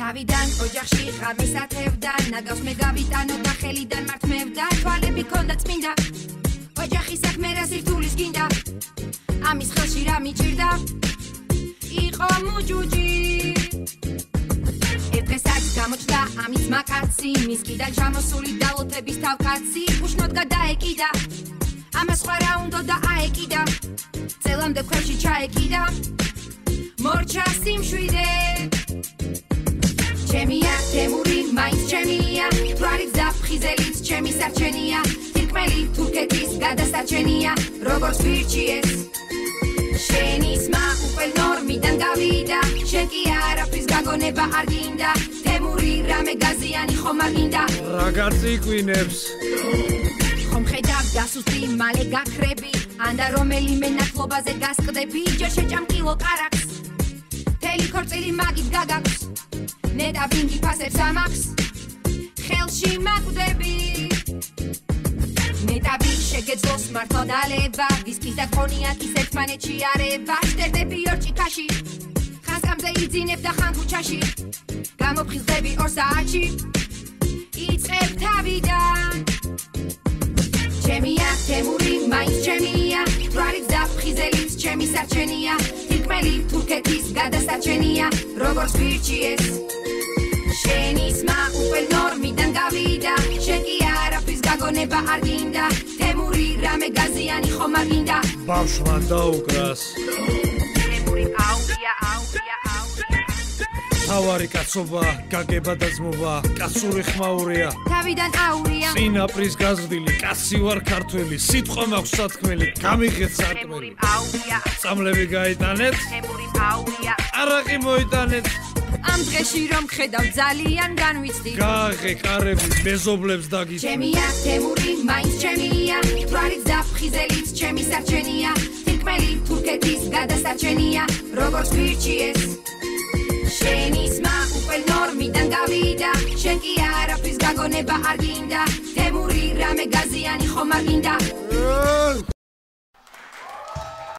თავიდან ოჯახში ღამის ათევდა ნაგავს მე გავიტანო და ხელიდან მართმევდა თვალები ქონდა წმინდა ოჯახის საქმე რა სირთულის გინდა ამის ხელში რა მიჭირდა იყო მუჯუჯი ერთესაც გამოჩნდა ამის მაკაცი მის კიდან ჩამოსული დალოთების თავკაცი უშნოდ გადაეკიდა ამას სხვა რა უნდა და აეკიდა წელამდე ქვევში ჩაეკიდა მორჩა სიმშვიდე ჩემია თემური მაინც ჩემია თვალით დაფხიზელიც ჩემი სარჩენია თირკმელი თურქეთის გადასარჩენია როგორც ვირჩიეს შენი სმა უკვე ნორმიდან გავიდა შენ კი არაფრის გაგონება არ გინდა თემური რამე გაზიანი ხომ არ გინდა რა გაწიკვინებს ხომ ხედავ დასუსტი მალე გაქრები ანდა რომელიმე ნათლობაზე გასყდები ჯერ შეჭამკილო კარაქს თელი ქორწილი მაგით გაგაქვს ნეტა ვინგი ფასებს ამაქვს ხელში მაკვდები ნეტა ვინ შეგეძლოს მართლა დალევა ვისკის და კონიაკის ერთმანეთში არევა შტერდები ორ ჭიქაში ხასკამზე იძინებ და ხან ქუჩაში გამოფხიზდები 2 საათში იწყებ თავიდან ჩემია თემური მაინც ჩემია თვალით დაფხიზელიც ჩემი სარჩენია თირკმელი თურქეთის გადასარჩენია როგორც ვირჩიეს შენი სმა უკვე ნორმიდან გავიდა შენ კი არაფრის გაგონება არ გინდა თემური რამე გაზიანი ხომ არ გინდა ბავშვმა დაუკრას თემური აურია აურია თავარი კაცობა გაგება და ძმობა კაცური ხმაურია თავიდან აურია წინაპრის გაზრდილი კაცი ვარ ქართველი სიტყვა მაქვს სათქმელი გამიღეთ სარკმელი აურია წამლები გაიტანეთ თემური აურია არაყი მოიტანეთ ამ დღეში რომ ხედავ ძალიან განვიცდი გააღე კარები მეზობლებს დაგიწევ ჩემია თემური მაინც ჩემია თვალით დაფხიზელიც ჩემი სარჩენია თირკმელი თურქეთის გადასარჩენია როგორც ვირჩიეს შენი სმა უკვე ნორმიდან გავიდა შენ კი არაფრის გაგონება არ გინდა თემური რამე გაზიანი ხომ არ გინდა